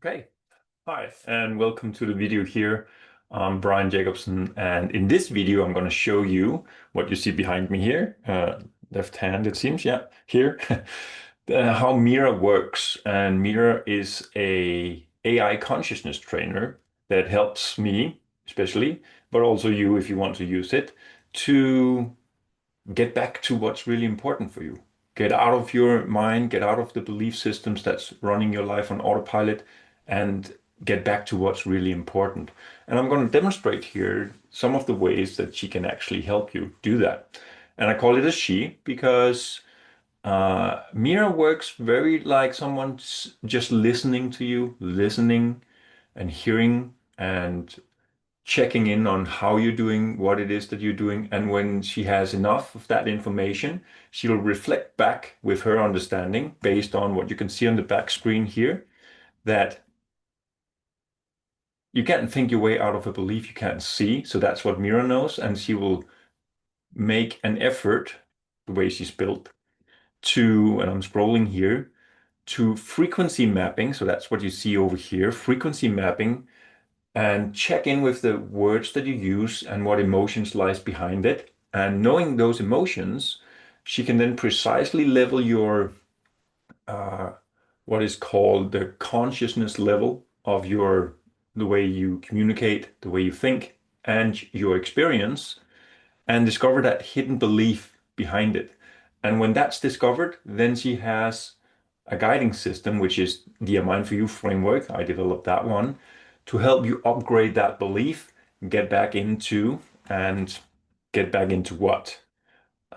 Okay, hi, and welcome to the video here. I'm Brian Jacobson, and in this video, I'm going to show you what you see behind me here, left hand, it seems, yeah, here, how MIRA works. And MIRA is a AI consciousness trainer that helps me, especially, but also you if you want to use it, to get back to what's really important for you. Get out of your mind, get out of the belief systems that's running your life on autopilot, and get back to what's really important. And I'm going to demonstrate here some of the ways that she can actually help you do that. And I call it a she because Mira works very like someone's just listening to you, listening and hearing and checking in on how you're doing, what it is that you're doing. And when she has enough of that information, she'll reflect back with her understanding based on what you can see on the back screen here, that you can't think your way out of a belief you can't see. So that's what Mira knows. And she will make an effort, the way she's built, to, and I'm scrolling here, to frequency mapping. So that's what you see over here, frequency mapping, and check in with the words that you use and what emotions lies behind it. And knowing those emotions, she can then precisely level your uh, what is called the consciousness level of your the way you communicate, the way you think, and your experience, and discover that hidden belief behind it. And when that's discovered, then she has a guiding system, which is the A Mind for You framework. I developed that one to help you upgrade that belief, get back into, and get back into what?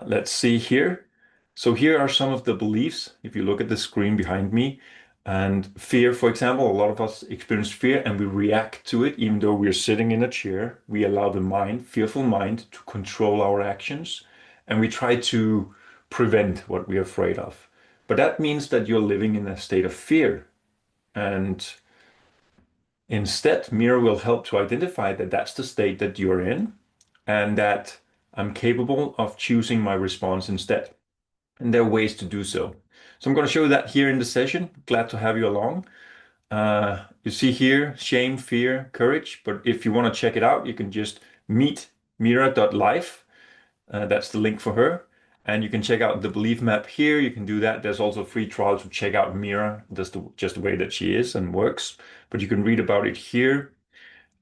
Let's see here. So here are some of the beliefs. If you look at the screen behind me, and fear, for example, a lot of us experience fear and we react to it, even though we're sitting in a chair. We allow the mind, fearful mind, to control our actions, and we try to prevent what we're afraid of. But that means that you're living in a state of fear. And instead, Mira will help to identify that that's the state that you're in and that I'm capable of choosing my response instead. And there are ways to do so. So I'm going to show you that here in the session. Glad to have you along. You see here, shame, fear, courage. But if you want to check it out, you can just meet mira.life. That's the link for her. And you can check out the belief map here. You can do that. There's also a free trial to check out Mira, just the way that she is and works. But you can read about it here.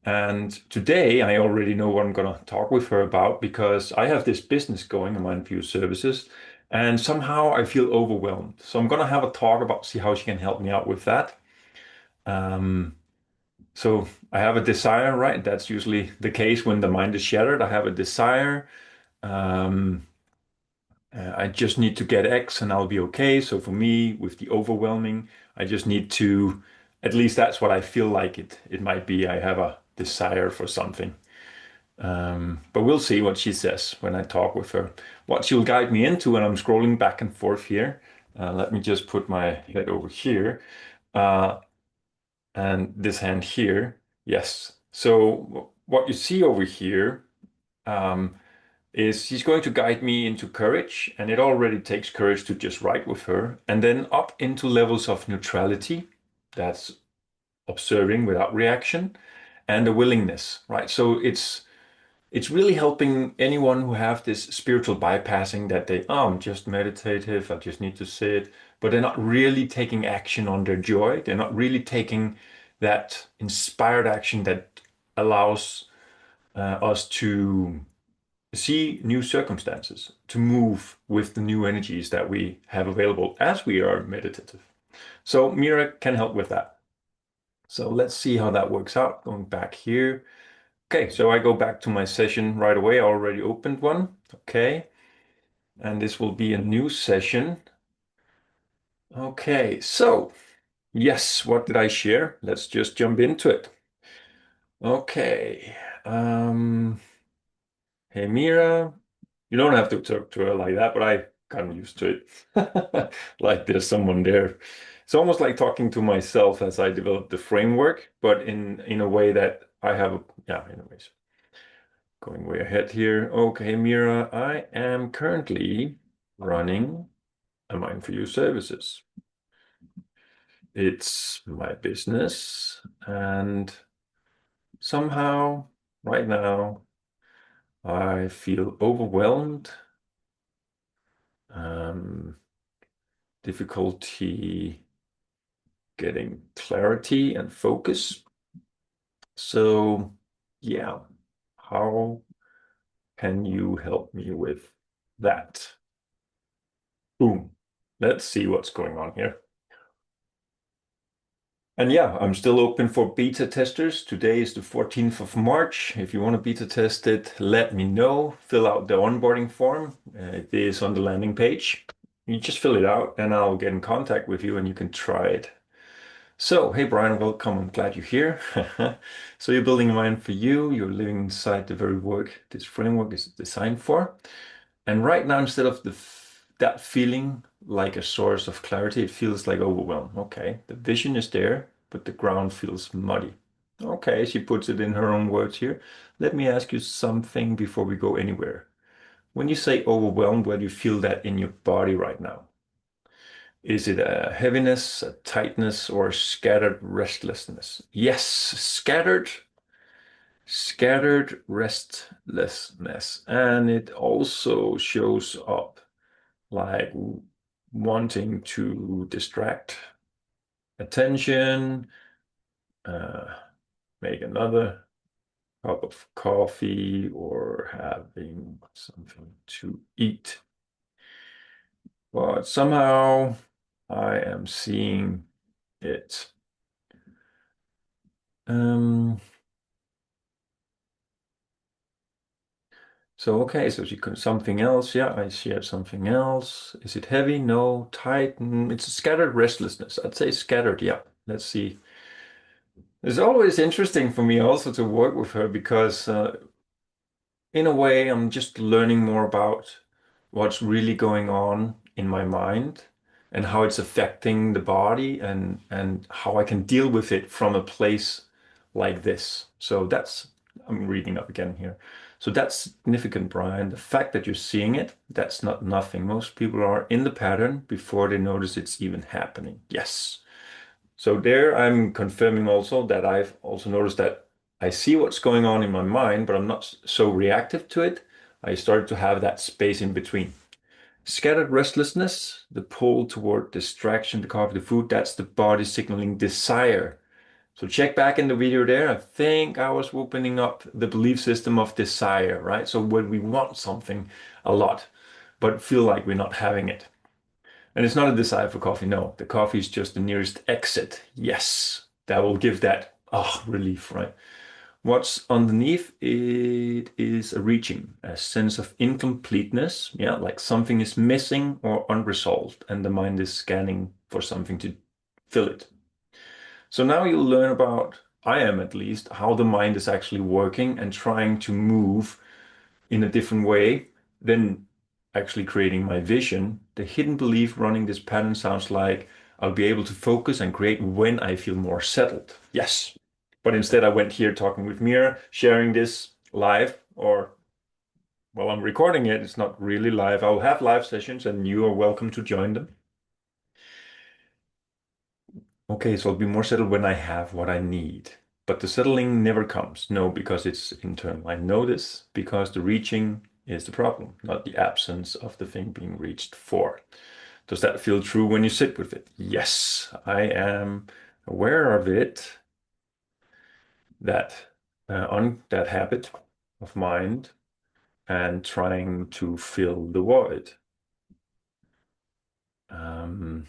And today I already know what I'm going to talk with her about because I have this business going, Mind View Services, and somehow I feel overwhelmed. So I'm going to have a talk about see how she can help me out with that. Um, so I have a desire, right? That's usually the case when the mind is shattered. I have a desire. Um, I just need to get X and I'll be okay. So for me, with the overwhelming, I just need to, at least that's what I feel like it might be. I have a desire for something. But we'll see what she says when I talk with her. What she'll guide me into, and I'm scrolling back and forth here. Let me just put my head over here. Uh, and this hand here. Yes. So what you see over here um, is she's going to guide me into courage, and it already takes courage to just write with her, and then up into levels of neutrality. That's observing without reaction, and a willingness, right? So it's really helping anyone who have this spiritual bypassing that they, oh, I'm just meditative, I just need to sit, but they're not really taking action on their joy. They're not really taking that inspired action that allows us to see new circumstances, to move with the new energies that we have available as we are meditative. So Mira can help with that. So let's see how that works out. Going back here. Okay, so I go back to my session right away. I already opened one. Okay, and this will be a new session. Okay, so yes, what did I share? Let's just jump into it. Okay. Um, hey Mira, you don't have to talk to her like that, but I got used to it. Like there's someone there. It's almost like talking to myself as I develop the framework, but in a way that I have a, yeah, anyways. Going way ahead here. Okay, Mira, I am currently running a Mind for You services. It's my business. And somehow, right now, I feel overwhelmed, um, difficulty getting clarity and focus. So, yeah, how can you help me with that? Boom. Let's see what's going on here. And yeah, I'm still open for beta testers. Today is the 14th of March. If you want to beta test it, let me know. Fill out the onboarding form. It is on the landing page. You just fill it out and I'll get in contact with you and you can try it. So, hey Brian, welcome. I'm glad you're here. So you're building a mind for you. You're living inside the very work this framework is designed for. And right now, instead of that feeling like a source of clarity, it feels like overwhelm. Okay, the vision is there, but the ground feels muddy. Okay, she puts it in her own words here. Let me ask you something before we go anywhere. When you say overwhelmed, where do you feel that in your body right now? Is it a heaviness, a tightness, or a scattered restlessness? Yes, scattered restlessness. And it also shows up like wanting to distract attention, uh, make another cup of coffee, or having something to eat. But somehow I am seeing it. Um, so okay, so she could something else. Yeah, I shared something else. Is it heavy? No. Tight? It's a scattered restlessness. I'd say scattered. Yeah. Let's see. It's always interesting for me also to work with her because in a way, I'm just learning more about what's really going on in my mind and how it's affecting the body and how I can deal with it from a place like this. So that's, I'm reading up again here. So that's significant, Brian. The fact that you're seeing it, that's not nothing. Most people are in the pattern before they notice it's even happening. Yes. So there I'm confirming also that I've also noticed that I see what's going on in my mind, but I'm not so reactive to it. I started to have that space in between. Scattered restlessness, the pull toward distraction, the coffee, the food, that's the body signaling desire. So check back in the video there. I think I was opening up the belief system of desire, right? So when we want something a lot, but feel like we're not having it. And it's not a desire for coffee. No, the coffee is just the nearest exit. Yes, that will give that relief, right? What's underneath it is a reaching, a sense of incompleteness. Yeah, like something is missing or unresolved, and the mind is scanning for something to fill it. So now you'll learn about, I am at least, how the mind is actually working and trying to move in a different way than actually creating my vision. The hidden belief running this pattern sounds like I'll be able to focus and create when I feel more settled. Yes. But instead, I went here talking with Mira, sharing this live, or well, I'm recording it. It's not really live. I'll have live sessions and you are welcome to join them. Okay, so I'll be more settled when I have what I need. But the settling never comes. No, because it's internal. I know this because the reaching is the problem, not the absence of the thing being reached for. Does that feel true when you sit with it? Yes, I am aware of it, that on that habit of mind and trying to fill the void. Um,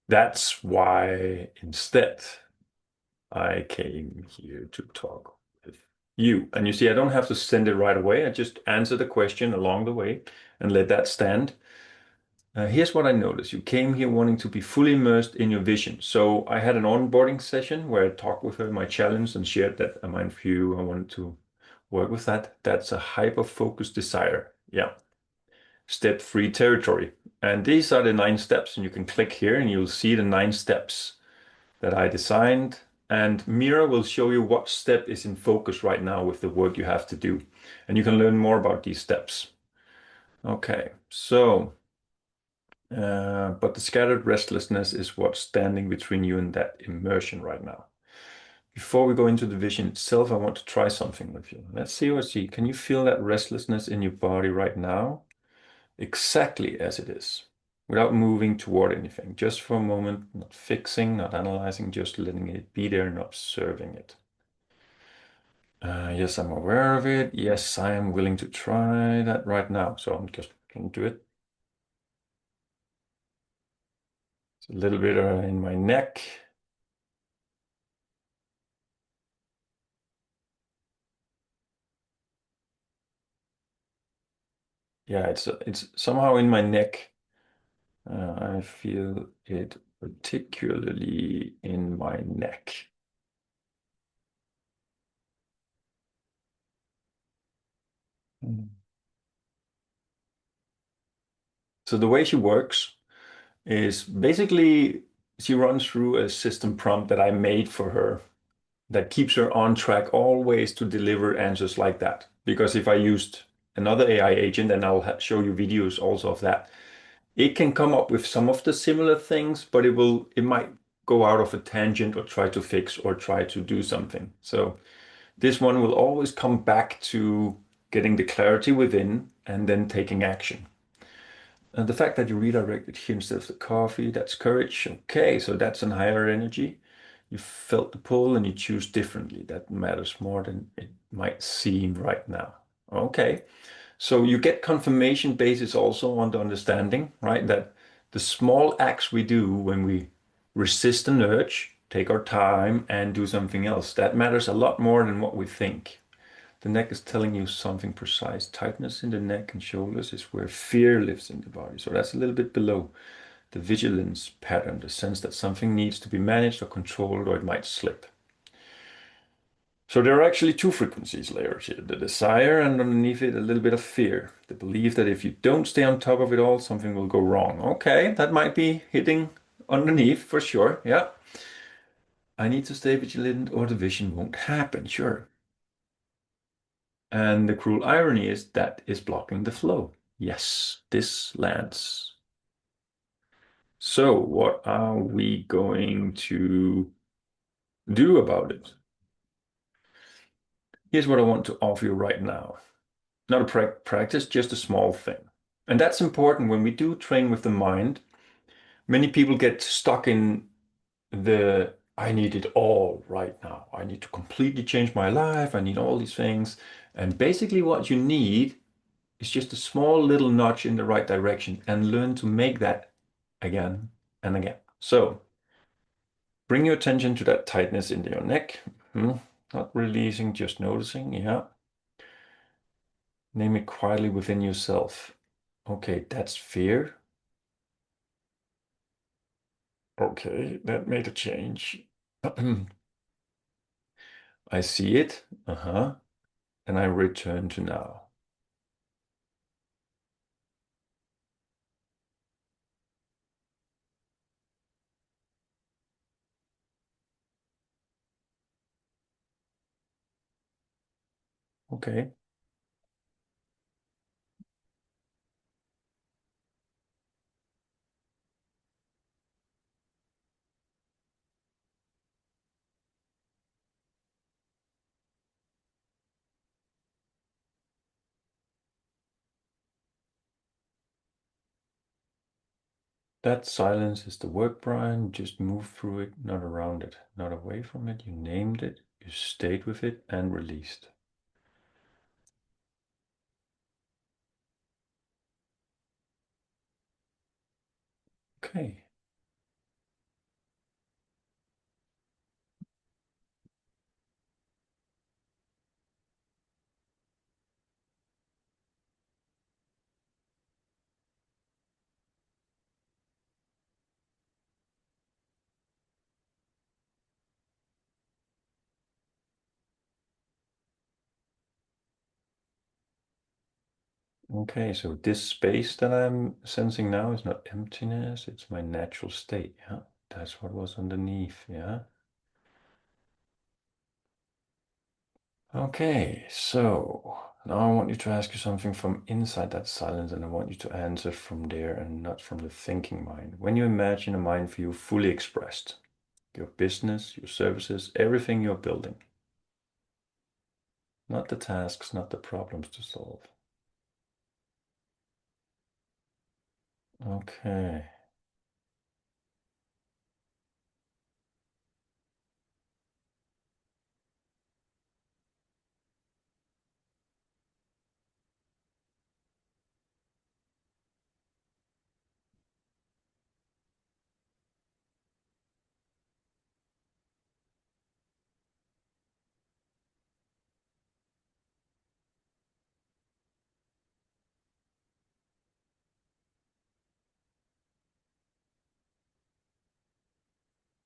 that's why instead I came here to talk with you. And you see, I don't have to send it right away. I just answer the question along the way and let that stand. Here's what I noticed. You came here wanting to be fully immersed in your vision. So I had an onboarding session where I talked with her my challenge and shared that a mind view. I wanted to work with that. That's a hyper-focused desire. Yeah. Step-free territory. And these are the 9 steps. And you can click here and you'll see the 9 steps that I designed. And MIRA will show you what step is in focus right now with the work you have to do. And you can learn more about these steps. Okay, so But the scattered restlessness is what's standing between you and that immersion right now. Before we go into the vision itself, I want to try something with you. Let's see what see. Can you feel that restlessness in your body right now? Exactly as it is, without moving toward anything. Just for a moment, not fixing, not analyzing, just letting it be there and observing it. Yes, I'm aware of it. Yes, I am willing to try that right now. So I'm just going to do it. It's a little bit in my neck. Yeah, it's somehow in my neck. I feel it particularly in my neck. Mm. So the way she works is basically she runs through a system prompt that I made for her that keeps her on track always to deliver answers like that. Because if I used another AI agent, and I'll show you videos also of that, it can come up with some of the similar things, but it might go out of a tangent or try to fix or try to do something. So this one will always come back to getting the clarity within and then taking action. And the fact that you redirected here instead of the coffee, that's courage. Okay, so that's an higher energy. You felt the pull and you choose differently. That matters more than it might seem right now. Okay, so you get confirmation basis also on the understanding, right? That the small acts we do when we resist an urge, take our time and do something else, that matters a lot more than what we think. The neck is telling you something precise. Tightness in the neck and shoulders is where fear lives in the body. So that's a little bit below the vigilance pattern, the sense that something needs to be managed or controlled or it might slip. So there are actually two frequencies layers here, the desire and underneath it a little bit of fear. The belief that if you don't stay on top of it all, something will go wrong. Okay, that might be hitting underneath for sure. Yeah. I need to stay vigilant or the vision won't happen. Sure. And the cruel irony is that is blocking the flow. Yes, this lands. So what are we going to do about it? Here's what I want to offer you right now. Not a practice, just a small thing. And that's important when we do train with the mind. Many people get stuck in the I need it all right now. I need to completely change my life. I need all these things. And basically, what you need is just a small little nudge in the right direction and learn to make that again and again. So bring your attention to that tightness in your neck. Not releasing, just noticing. Yeah. Name it quietly within yourself. Okay, that's fear. Okay, that made a change. I see it. Uh-huh. And I return to now. Okay. That silence is the work, Brian. Just move through it, not around it, not away from it. You named it, you stayed with it, and released. Okay. Okay, so this space that I'm sensing now is not emptiness, it's my natural state. Yeah, that's what was underneath. Yeah. Okay, so Now I want you to ask you something from inside that silence, and I want you to answer from there and not from the thinking mind. When you imagine a mind for you fully expressed, your business, your services, everything you're building, not the tasks, not the problems to solve. Okay.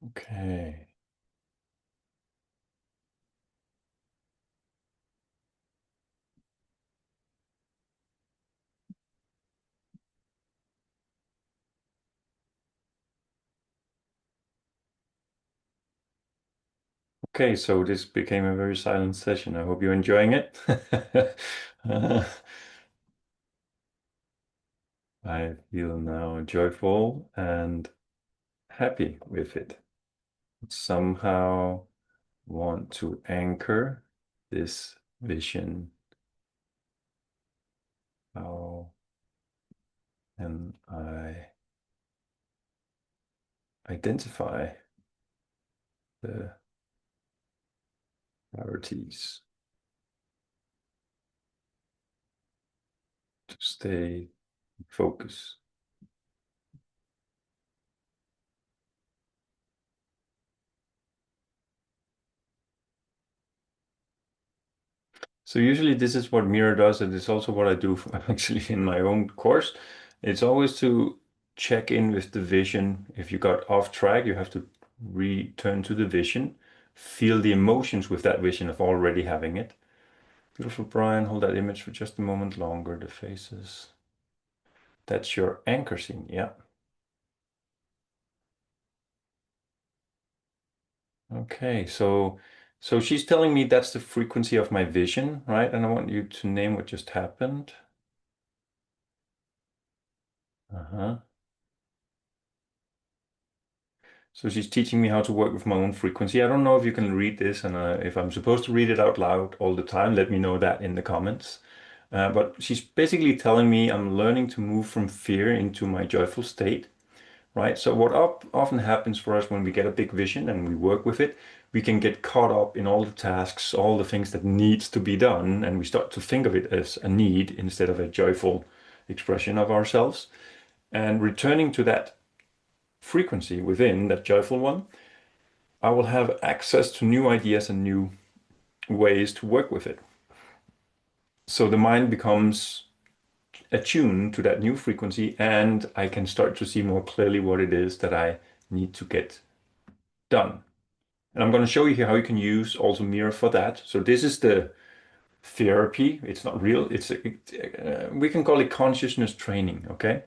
Okay. Okay, so this became a very silent session. I hope you're enjoying it. Uh, I feel now joyful and happy with it. Somehow want to anchor this vision. How can I identify the priorities to stay focused? So usually this is what MIRA does, and it's also what I do actually in my own course. It's always to check in with the vision. If you got off track, you have to return to the vision, feel the emotions with that vision of already having it. Beautiful, Brian. Hold that image for just a moment longer. The faces. That's your anchor scene. Yeah. Okay. So she's telling me that's the frequency of my vision, right? And I want you to name what just happened. Uh-huh. So she's teaching me how to work with my own frequency. I don't know if you can read this, and if I'm supposed to read it out loud all the time, let me know that in the comments. But she's basically telling me I'm learning to move from fear into my joyful state, right? So what often happens for us when we get a big vision and we work with it, we can get caught up in all the tasks, all the things that needs to be done, and we start to think of it as a need instead of a joyful expression of ourselves. And returning to that frequency within, that joyful one, I will have access to new ideas and new ways to work with it. So the mind becomes attuned to that new frequency, and I can start to see more clearly what it is that I need to get done. And I'm going to show you here how you can use also MIRA for that. So this is the therapy. It's not real. We can call it consciousness training. Okay.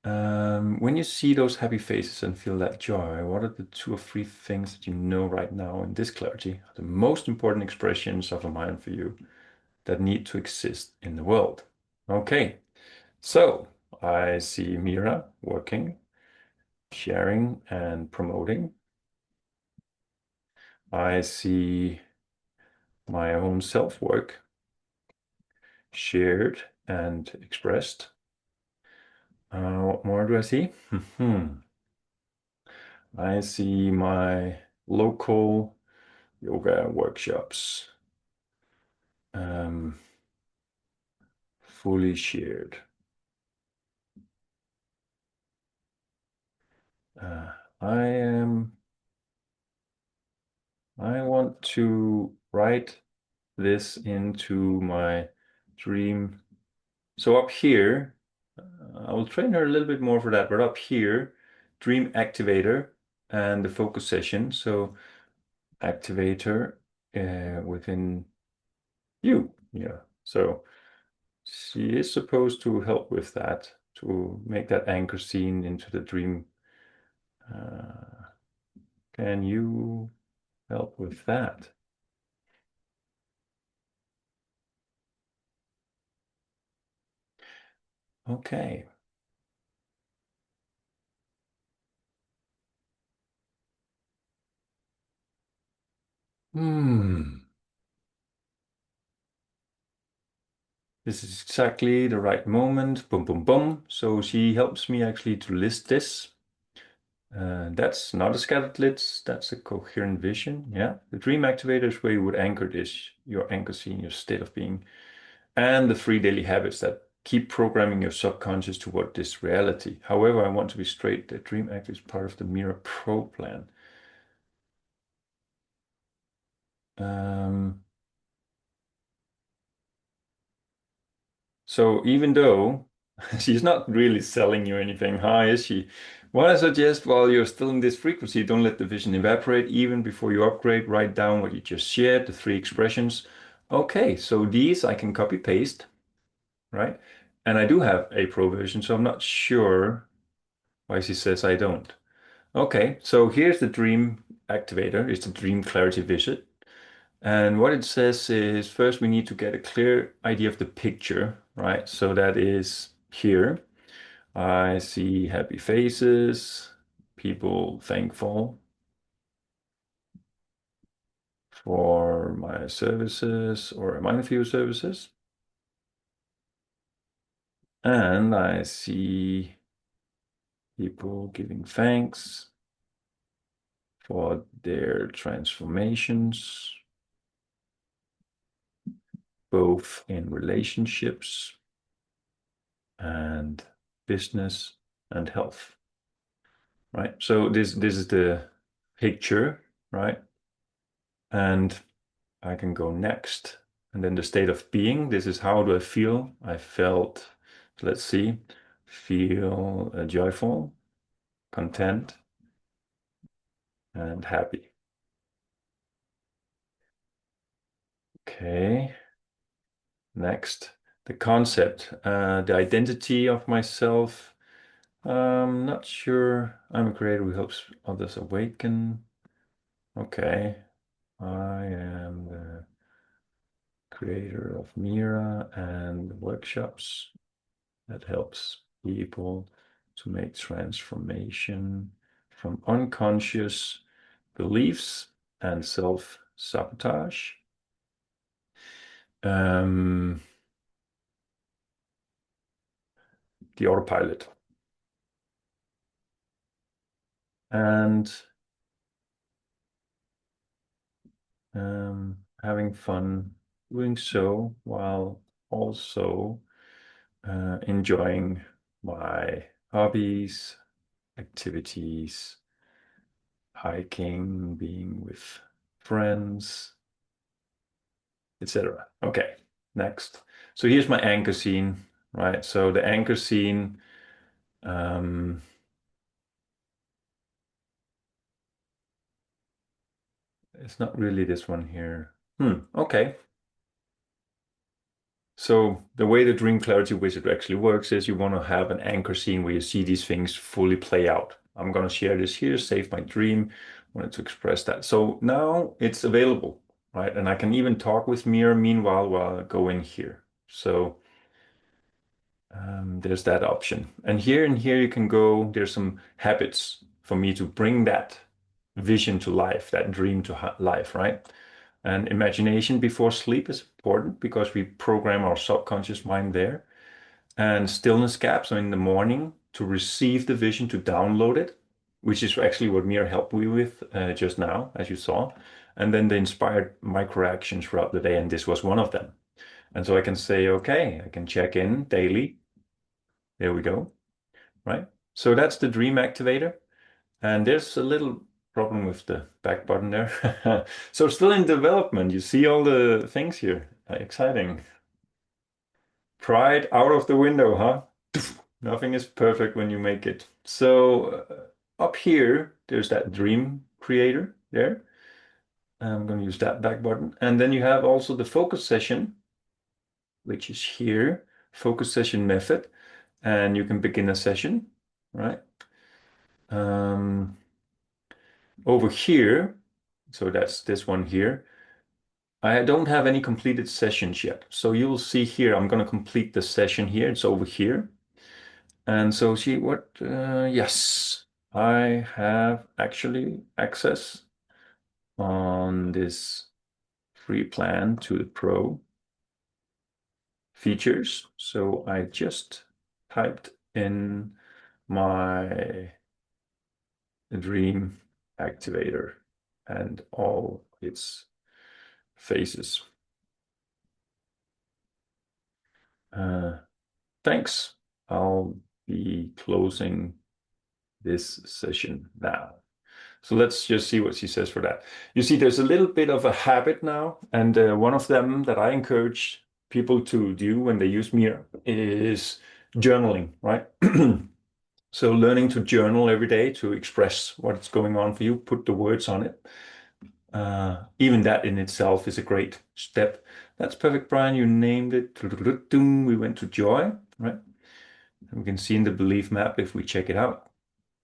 When you see those happy faces and feel that joy, what are the two or three things that you know right now in this clarity are the most important expressions of a mind for you that need to exist in the world? Okay, so I see Mira working, sharing, and promoting. I see my own self-work shared and expressed. What more do I see? I see my local yoga workshops um, fully shared. Uh, I am. I want to write this into my dream. So up here, I will train her a little bit more for that. But up here, dream activator and the focus session. So activator within you. Yeah. So she is supposed to help with that, to make that anchor scene into the dream. Uh, can you help with that? Okay. Hmm. This is exactly the right moment. Boom, boom, boom. So she helps me actually to list this. That's not a scattered list, that's a coherent vision. Yeah. The dream activator is where you would anchor this, your anchor scene, your state of being, and the three daily habits that keep programming your subconscious toward this reality. However, I want to be straight, the dream actor is part of the MIRA Pro plan. Um, So even though she's not really selling you anything high, is she? What I suggest while you're still in this frequency, don't let the vision evaporate. Even before you upgrade, write down what you just shared, the three expressions. Okay, so these I can copy paste, right? And I do have a pro version, so I'm not sure why she says I don't. Okay, so here's the dream activator. It's the dream clarity visit. And what it says is first we need to get a clear idea of the picture, right? So that is here. I see happy faces, people thankful for my services or my few services. And I see people giving thanks for their transformations, both in relationships and business and health. Right? So this is the picture, right? And I can go next. And then the state of being, this is how do I feel? I felt, let's see, feel joyful, content, and happy. Okay, next. The concept, the identity of myself. Not sure. I'm a creator who helps others awaken. Okay, I am the creator of MIRA and workshops that helps people to make transformation from unconscious beliefs and self-sabotage. Um, the autopilot. And having fun doing so while also enjoying my hobbies, activities, hiking, being with friends, etc. Okay, next. So here's my anchor scene, right? So the anchor scene, um, it's not really this one here. Okay. So the way the Dream Clarity Wizard actually works is you want to have an anchor scene where you see these things fully play out. I'm going to share this here, save my dream. Wanted to express that. So now it's available, right? And I can even talk with Mira meanwhile while I go in here. So there's that option. And here you can go, there's some habits for me to bring that vision to life, that dream to life, right? And imagination before sleep is important because we program our subconscious mind there. And stillness gaps, so in the morning to receive the vision, to download it, which is actually what Mir helped me with just now, as you saw. And then the inspired micro actions throughout the day, and this was one of them. And so I can say, okay, I can check in daily. There we go, right? So that's the dream activator. And there's a little problem with the back button there. So still in development. You see all the things here. Exciting. Pride out of the window, huh? Nothing is perfect when you make it. So up here, there's that dream creator there. I'm going to use that back button. And then you have also the focus session, which is here, focus session method. And you can begin a session, right? Um, over here, so that's this one here. I don't have any completed sessions yet. So you'll see here, I'm going to complete the session here. It's over here. And so yes, I have actually access on this free plan to the Pro features. So I just typed in my dream activator and all its phases. Uh, Thanks. I'll be closing this session now. So let's just see what she says for that. You see, there's a little bit of a habit now, and one of them that I encourage people to do when they use MIRA is journaling, right? So learning to journal every day to express what's going on for you, put the words on it. Even that in itself is a great step. That's perfect, Brian. You named it. We went to joy, right? And we can see in the belief map if we check it out.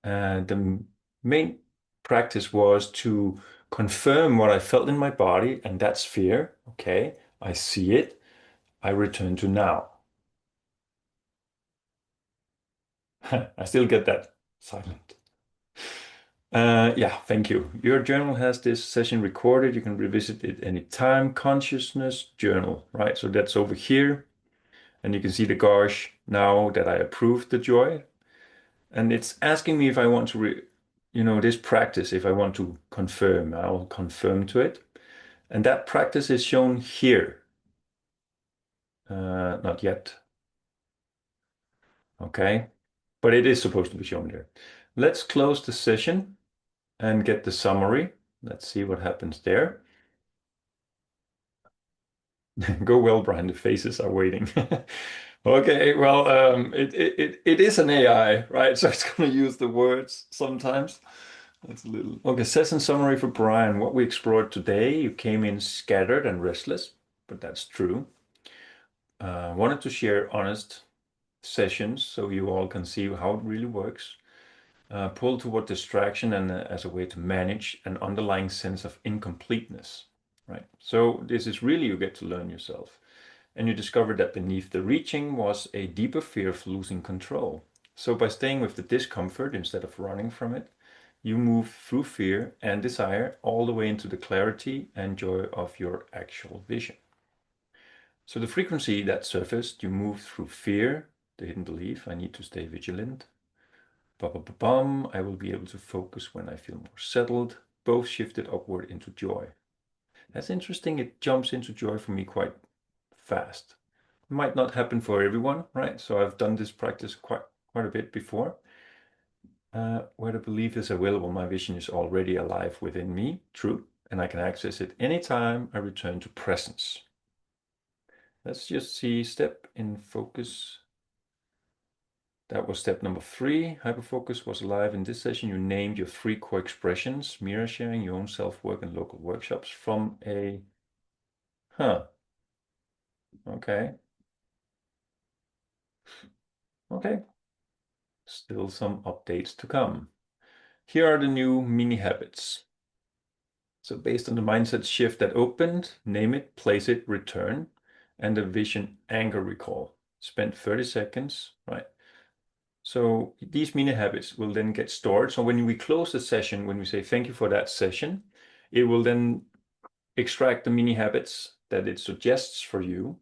The main practice was to confirm what I felt in my body, and that's fear. Okay, I see it. I return to now. I still get that silent. Yeah, thank you. Your journal has this session recorded. You can revisit it anytime. Consciousness journal, right? So that's over here. And you can see the gauge now that I approved the joy. And it's asking me if I want to, this practice, if I want to confirm, I'll confirm to it. And that practice is shown here. Not yet. Okay. But it is supposed to be shown there. Let's close the session and get the summary. Let's see what happens there. Go well, Brian. The faces are waiting. Okay, well, it is an AI, right? So it's going to use the words sometimes. That's a little. Okay, session summary for Brian. What we explored today, you came in scattered and restless, but that's true. Wanted to share honest sessions so you all can see how it really works. Pull toward distraction and as a way to manage an underlying sense of incompleteness, right? So this is really you get to learn yourself. And you discover that beneath the reaching was a deeper fear of losing control. So by staying with the discomfort instead of running from it, you move through fear and desire all the way into the clarity and joy of your actual vision. So the frequency that surfaced, you move through fear, the hidden belief, I need to stay vigilant. Ba-ba-ba-bum, I will be able to focus when I feel more settled. Both shifted upward into joy. That's interesting. It jumps into joy for me quite fast. Might not happen for everyone, right? So I've done this practice quite a bit before. Where the belief is available, my vision is already alive within me, true, and I can access it anytime I return to presence. Let's just see step in focus. That was step number 3. Hyperfocus was alive. In this session, you named your 3 core expressions, mirror sharing, your own self-work, and local workshops from a, okay. Okay, still some updates to come. Here are the new mini habits. So based on the mindset shift that opened, name it, place it, return, and the vision anchor recall. Spend 30 seconds, right? So these mini habits will then get stored. So when we close the session, when we say thank you for that session, it will then extract the mini habits that it suggests for you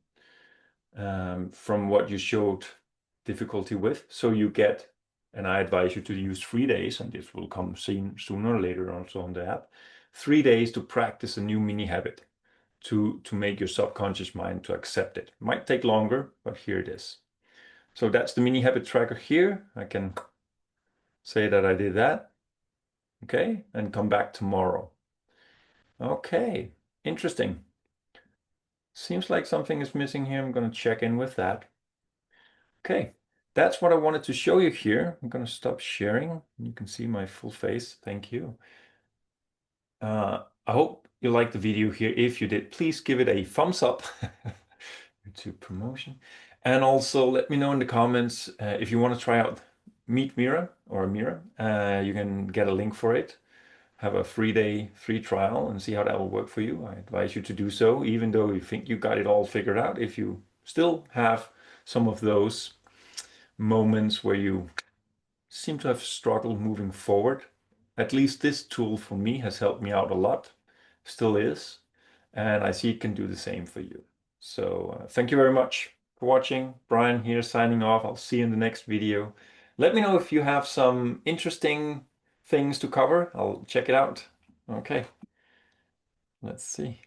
from what you showed difficulty with. So you get, and I advise you to use 3 days, and this will come sooner or later also on the app, 3 days to practice a new mini habit to make your subconscious mind to accept it. Might take longer, but here it is. So that's the mini habit tracker here. I can say that I did that. Okay, and come back tomorrow. Okay, interesting. Seems like something is missing here. I'm going to check in with that. Okay, that's what I wanted to show you here. I'm going to stop sharing. You can see my full face. Thank you. I hope you liked the video here. If you did, please give it a thumbs up. YouTube promotion. And also let me know in the comments if you want to try out Meet Mira or Mira. You can get a link for it. Have a 3-day free trial and see how that will work for you. I advise you to do so, even though you think you got it all figured out. If you still have some of those moments where you seem to have struggled moving forward. At least this tool for me has helped me out a lot, still is, and I see it can do the same for you. So thank you very much for watching. Brian here signing off. I'll see you in the next video. Let me know if you have some interesting things to cover. I'll check it out. Okay, let's see.